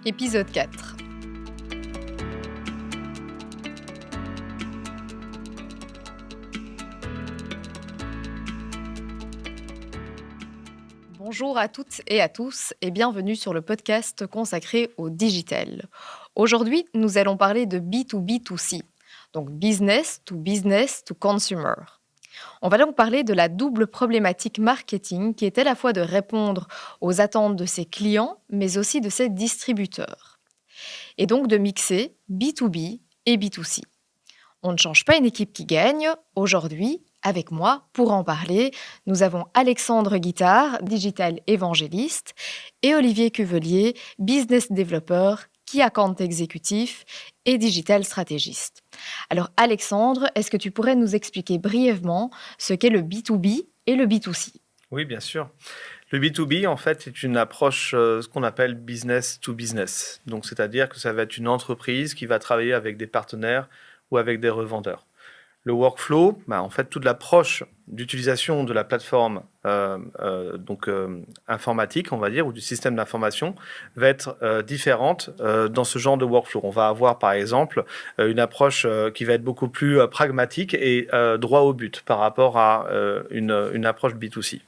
Épisode 4. Bonjour à toutes et à tous et bienvenue sur le podcast consacré au digital. Aujourd'hui, nous allons parler de B2B2C, donc business to consumer. On va donc parler de la double problématique marketing qui est à la fois de répondre aux attentes de ses clients, mais aussi de ses distributeurs. Et donc de mixer B2B et B2C. On ne change pas une équipe qui gagne. Aujourd'hui, avec moi, pour en parler, nous avons Alexandre Guittard, digital évangéliste, et Olivier Cuvelier, business développeur, key account exécutif et digital stratégiste. Alors Alexandre, est-ce que tu pourrais nous expliquer brièvement ce qu'est le B2B et le B2C ? Oui, bien sûr. Le B2B, en fait, c'est une approche, ce qu'on appelle business to business. Donc, c'est-à-dire que ça va être une entreprise qui va travailler avec des partenaires ou avec des revendeurs. Le workflow, en fait, toute l'approche d'utilisation de la plateforme informatique, on va dire, ou du système d'information, va être différente dans ce genre de workflow. On va avoir, par exemple, une approche qui va être beaucoup plus pragmatique et droit au but par rapport à une approche B2C.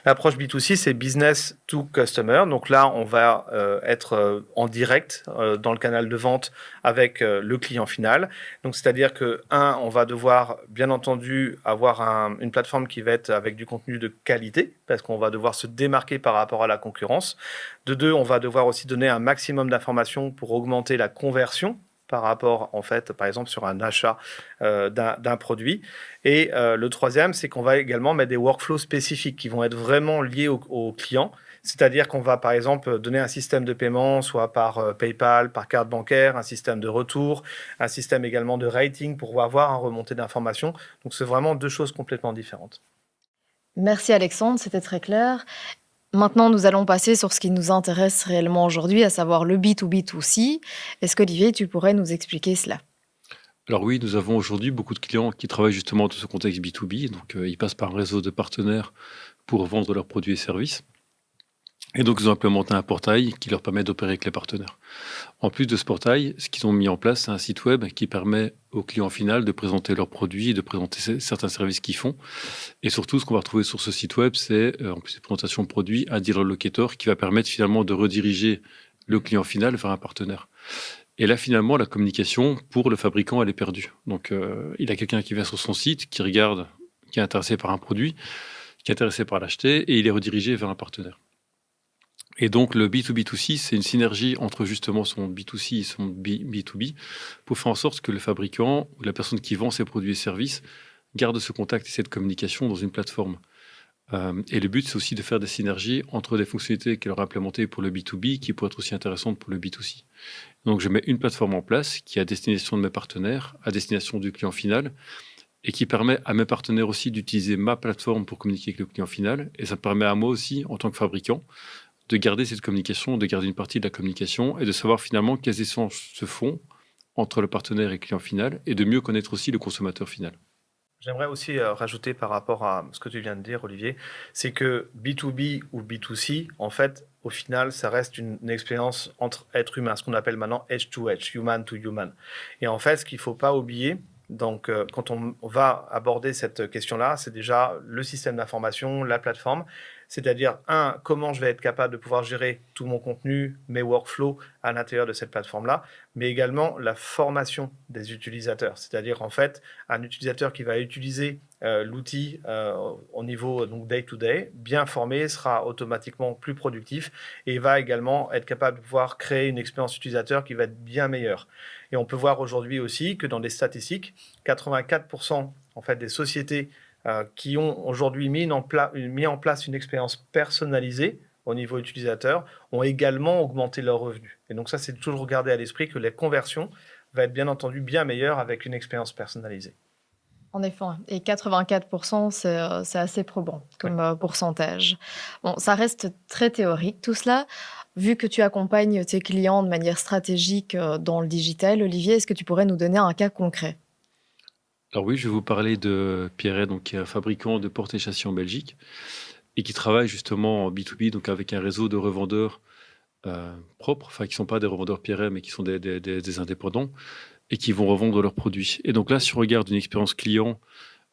L'approche B2C, c'est business to customer. Donc là, on va être en direct dans le canal de vente avec le client final. Donc, c'est-à-dire que, on va devoir, bien entendu, avoir une plateforme qui va être avec du contenu de qualité, parce qu'on va devoir se démarquer par rapport à la concurrence. De deux, on va devoir aussi donner un maximum d'informations pour augmenter la conversion par rapport, en fait, par exemple, sur un achat d'un produit. Et le troisième, c'est qu'on va également mettre des workflows spécifiques qui vont être vraiment liés au client. C'est-à-dire qu'on va, par exemple, donner un système de paiement, soit par PayPal, par carte bancaire, un système de retour, un système également de rating pour avoir un remontée d'informations. Donc, c'est vraiment deux choses complètement différentes. Merci Alexandre, c'était très clair. Maintenant, nous allons passer sur ce qui nous intéresse réellement aujourd'hui, à savoir le B2B2C. Est-ce qu'Olivier, tu pourrais nous expliquer cela ? Alors oui, nous avons aujourd'hui beaucoup de clients qui travaillent justement dans ce contexte B2B. Donc, ils passent par un réseau de partenaires pour vendre leurs produits et services. Et donc, ils ont implémenté un portail qui leur permet d'opérer avec les partenaires. En plus de ce portail, ce qu'ils ont mis en place, c'est un site web qui permet aux clients finaux de présenter leurs produits, de présenter certains services qu'ils font. Et surtout, ce qu'on va retrouver sur ce site web, c'est, en plus de présentation de produits, un dealer locator qui va permettre finalement de rediriger le client final vers un partenaire. Et là, finalement, la communication pour le fabricant, elle est perdue. Donc, il a quelqu'un qui vient sur son site, qui regarde, qui est intéressé par un produit, qui est intéressé par l'acheter, et il est redirigé vers un partenaire. Et donc, le B2B2C, c'est une synergie entre justement son B2C et son B2B pour faire en sorte que le fabricant ou la personne qui vend ses produits et services garde ce contact et cette communication dans une plateforme. Et le but, c'est aussi de faire des synergies entre des fonctionnalités qu'elle aura implémentées pour le B2B qui pourraient être aussi intéressantes pour le B2C. Donc, je mets une plateforme en place qui est à destination de mes partenaires, à destination du client final, et qui permet à mes partenaires aussi d'utiliser ma plateforme pour communiquer avec le client final. Et ça permet à moi aussi, en tant que fabricant, de garder cette communication, de garder une partie de la communication et de savoir finalement quels échanges se font entre le partenaire et le client final et de mieux connaître aussi le consommateur final. J'aimerais aussi rajouter par rapport à ce que tu viens de dire, Olivier, c'est que B2B ou B2C, en fait, au final, ça reste une expérience entre êtres humains, ce qu'on appelle maintenant edge to edge, human to human. Et en fait, ce qu'il ne faut pas oublier, donc, quand on va aborder cette question-là, c'est déjà le système d'information, la plateforme, c'est-à-dire, comment je vais être capable de pouvoir gérer tout mon contenu, mes workflows à l'intérieur de cette plateforme-là, mais également la formation des utilisateurs, c'est-à-dire, en fait, un utilisateur qui va utiliser l'outil au niveau donc day-to-day, bien formé, sera automatiquement plus productif et va également être capable de pouvoir créer une expérience utilisateur qui va être bien meilleure. Et on peut voir aujourd'hui aussi que dans des statistiques, 84% en fait, des sociétés qui ont aujourd'hui mis en place une expérience personnalisée au niveau utilisateur ont également augmenté leurs revenus. Et donc ça, c'est toujours garder à l'esprit que les conversions vont être bien entendu bien meilleures avec une expérience personnalisée. En effet, et 84%, c'est assez probant comme pourcentage. Bon, ça reste très théorique tout cela. Vu que tu accompagnes tes clients de manière stratégique dans le digital, Olivier, est-ce que tu pourrais nous donner un cas concret ? Alors oui, je vais vous parler de Pierret, donc, qui est un fabricant de portes et châssis en Belgique et qui travaille justement en B2B, donc avec un réseau de revendeurs propres, enfin qui ne sont pas des revendeurs Pierret, mais qui sont des indépendants et qui vont revendre leurs produits. Et donc là, si on regarde une expérience client,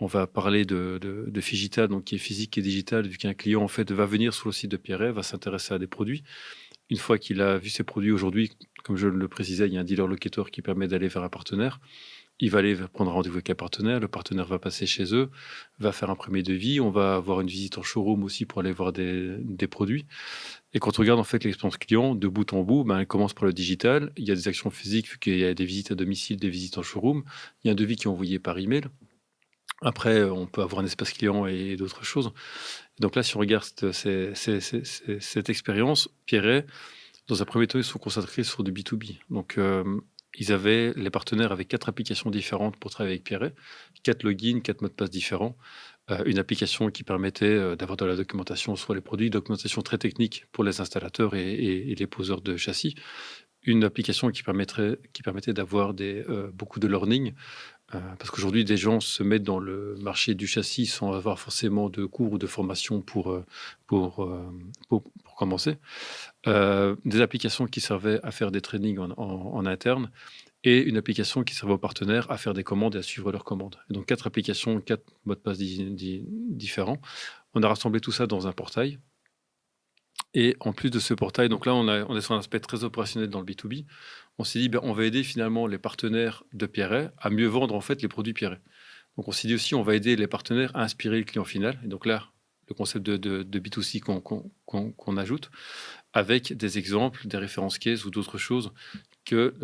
on va parler de Figital, donc qui est physique et digital, vu qu'un client en fait va venir sur le site de Pierret, va s'intéresser à des produits. Une fois qu'il a vu ses produits aujourd'hui, comme je le précisais, il y a un dealer locator qui permet d'aller vers un partenaire. Il va aller prendre rendez-vous avec un partenaire. Le partenaire va passer chez eux, va faire un premier devis. On va avoir une visite en showroom aussi pour aller voir des produits. Et quand on regarde en fait l'expérience client de bout en bout, elle commence par le digital. Il y a des actions physiques, vu qu'il y a des visites à domicile, des visites en showroom. Il y a un devis qui est envoyé par email. Après, on peut avoir un espace client et d'autres choses. Donc là, si on regarde cette expérience, Pierret, dans un premier temps, ils sont concentrés sur du B2B. Donc, les partenaires avaient 4 applications différentes pour travailler avec Pierret, 4 logins, 4 mots de passe différents. Une application qui permettait d'avoir de la documentation sur les produits, documentation très technique pour les installateurs et les poseurs de châssis. Une application qui permettait d'avoir beaucoup de learning, parce qu'aujourd'hui, des gens se mettent dans le marché du châssis sans avoir forcément de cours ou de formation pour commencer. Des applications qui servaient à faire des trainings en interne et une application qui servait aux partenaires à faire des commandes et à suivre leurs commandes. Et donc, 4 applications, 4 mots de passe différents. On a rassemblé tout ça dans un portail. Et en plus de ce portail, donc là, on est sur un aspect très opérationnel dans le B2B. On s'est dit, on va aider finalement les partenaires de Pierret à mieux vendre en fait les produits Pierret. Donc on s'est dit aussi, on va aider les partenaires à inspirer le client final. Et donc là, le concept de B2C qu'on ajoute, avec des exemples, des références cases ou d'autres choses que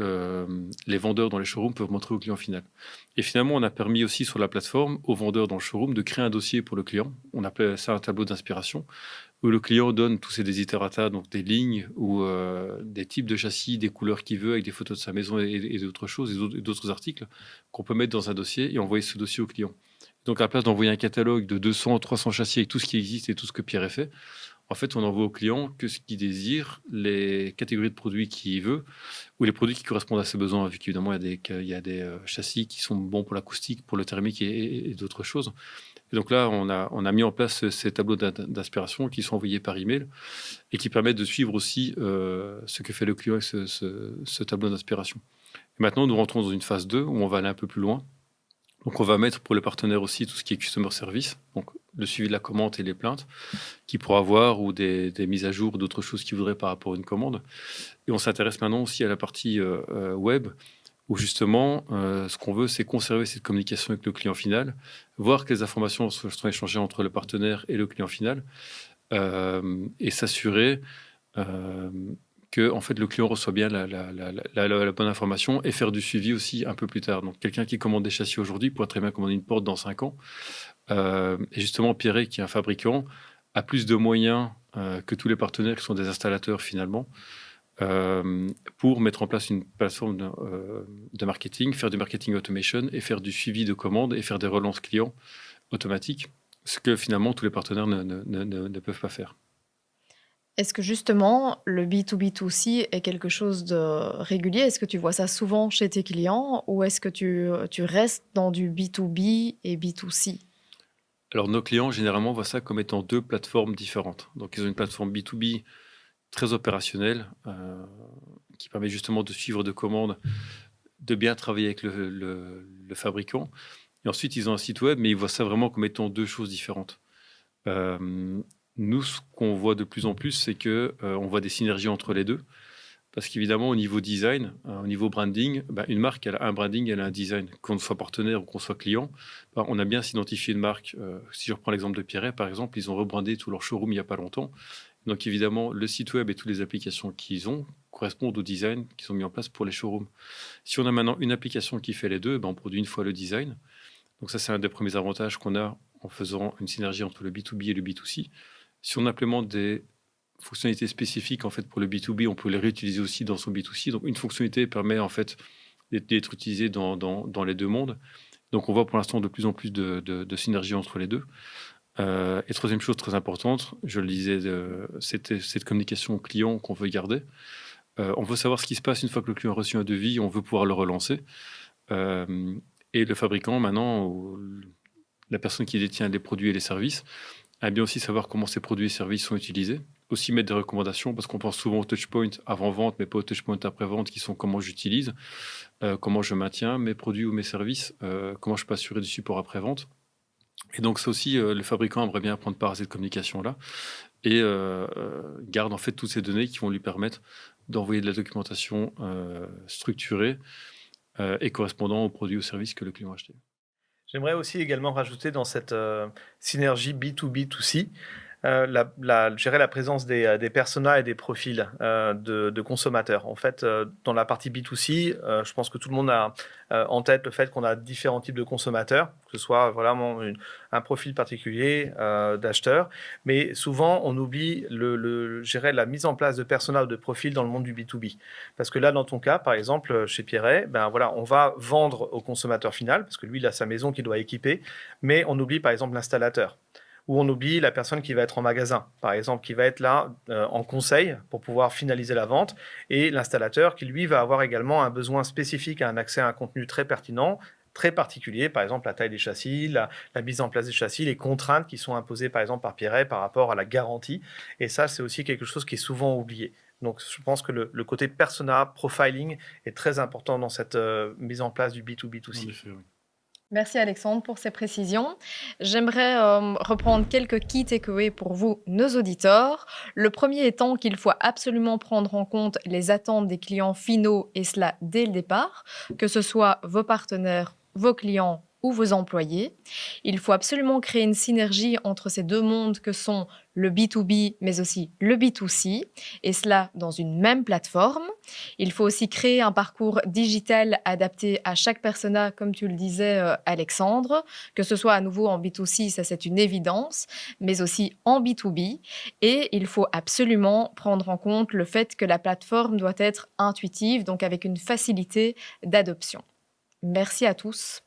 les vendeurs dans les showrooms peuvent montrer au client final. Et finalement, on a permis aussi sur la plateforme aux vendeurs dans le showroom de créer un dossier pour le client. On appelle ça un tableau d'inspiration, où le client donne tous ses desiderata, donc des lignes ou des types de châssis, des couleurs qu'il veut, avec des photos de sa maison et d'autres choses, et d'autres articles qu'on peut mettre dans un dossier et envoyer ce dossier au client. Donc, à la place d'envoyer un catalogue de 200, 300 châssis avec tout ce qui existe et tout ce que Pierre a fait, en fait, on envoie au client que ce qu'il désire, les catégories de produits qu'il veut, ou les produits qui correspondent à ses besoins, vu qu'évidemment, il y a des châssis qui sont bons pour l'acoustique, pour le thermique et d'autres choses. Et donc là, on a mis en place ces tableaux d'inspiration qui sont envoyés par email et qui permettent de suivre aussi ce que fait le client avec ce tableau d'inspiration. Et maintenant, nous rentrons dans une phase 2 où on va aller un peu plus loin. Donc, on va mettre pour le partenaire aussi tout ce qui est customer service, donc le suivi de la commande et les plaintes qu'il pourra avoir ou des mises à jour, d'autres choses qu'il voudrait par rapport à une commande. Et on s'intéresse maintenant aussi à la partie web, où justement, ce qu'on veut, c'est conserver cette communication avec le client final, voir que les informations sont échangées entre le partenaire et le client final, et s'assurer que en fait, le client reçoit bien la bonne information et faire du suivi aussi un peu plus tard. Donc, quelqu'un qui commande des châssis aujourd'hui pourrait très bien commander une porte dans 5 ans. Et justement, Pierret, qui est un fabricant, a plus de moyens que tous les partenaires qui sont des installateurs finalement, pour mettre en place une plateforme de marketing, faire du marketing automation et faire du suivi de commandes et faire des relances clients automatiques, ce que finalement tous les partenaires ne peuvent pas faire. Est-ce que justement, le B2B2C est quelque chose de régulier? Est-ce que tu vois ça souvent chez tes clients ou est-ce que tu restes dans du B2B et B2C? Alors nos clients généralement voient ça comme étant 2 plateformes différentes. Donc ils ont une plateforme B2B très opérationnelle qui permet justement de suivre de commandes, de bien travailler avec le fabricant. Et ensuite, ils ont un site web, mais ils voient ça vraiment comme étant 2 choses différentes. Nous, ce qu'on voit de plus en plus, c'est que on voit des synergies entre les deux. Parce qu'évidemment, au niveau design, au niveau branding, une marque, elle a un branding, elle a un design. Qu'on soit partenaire ou qu'on soit client, on a bien s'identifier une marque. Si je reprends l'exemple de Pierret, par exemple, ils ont rebrandé tout leur showroom il n'y a pas longtemps. Donc évidemment, le site web et toutes les applications qu'ils ont correspondent au design qu'ils ont mis en place pour les showrooms. Si on a maintenant une application qui fait les deux, on produit une fois le design. Donc ça, c'est un des premiers avantages qu'on a en faisant une synergie entre le B2B et le B2C. Si on implémente des fonctionnalités spécifiques en fait pour le B2B, on peut les réutiliser aussi dans son B2C. Donc une fonctionnalité permet en fait d'être utilisée dans les deux mondes. Donc on voit pour l'instant de plus en plus de synergie entre les deux. Et troisième chose très importante, je le disais, c'était cette communication client qu'on veut garder. On veut savoir ce qui se passe une fois que le client a reçu un devis, on veut pouvoir le relancer. Et le fabricant maintenant, ou la personne qui détient les produits et les services, aime bien aussi savoir comment ces produits et services sont utilisés, aussi mettre des recommandations parce qu'on pense souvent au touchpoint avant-vente, mais pas au touchpoint après-vente qui sont comment j'utilise, comment je maintiens mes produits ou mes services, comment je peux assurer du support après-vente. Et donc, ça aussi, le fabricant aimerait bien prendre part à cette communication-là et garde en fait toutes ces données qui vont lui permettre d'envoyer de la documentation structurée et correspondant aux produits ou services que le client a acheté. J'aimerais aussi également rajouter dans cette synergie B2B2C, gérer la présence des personas et des profils de consommateurs. En fait, dans la partie B2C, je pense que tout le monde a en tête le fait qu'on a différents types de consommateurs, que ce soit vraiment un profil particulier d'acheteurs, mais souvent on oublie gérer la mise en place de personas ou de profils dans le monde du B2B. Parce que là, dans ton cas, par exemple, chez Pierret, ben voilà, on va vendre au consommateur final, parce que lui, il a sa maison qu'il doit équiper, mais on oublie par exemple l'installateur. Ou on oublie la personne qui va être en magasin, par exemple, qui va être là en conseil pour pouvoir finaliser la vente, et l'installateur qui, lui, va avoir également un besoin spécifique à un accès à un contenu très pertinent, très particulier, par exemple la taille des châssis, la mise en place des châssis, les contraintes qui sont imposées, par exemple, par Pierret par rapport à la garantie. Et ça, c'est aussi quelque chose qui est souvent oublié. Donc, je pense que le côté persona, profiling, est très important dans cette mise en place du B2B2C. En effet, oui. Merci Alexandre pour ces précisions. J'aimerais reprendre quelques key takeaways pour vous, nos auditeurs. Le premier étant qu'il faut absolument prendre en compte les attentes des clients finaux et cela dès le départ, que ce soit vos partenaires, vos clients ou vos employés. Il faut absolument créer une synergie entre ces deux mondes que sont le B2B mais aussi le B2C et cela dans une même plateforme. Il faut aussi créer un parcours digital adapté à chaque persona, comme tu le disais Alexandre, que ce soit à nouveau en B2C, ça c'est une évidence, mais aussi en B2B. Et il faut absolument prendre en compte le fait que la plateforme doit être intuitive, donc avec une facilité d'adoption. Merci à tous.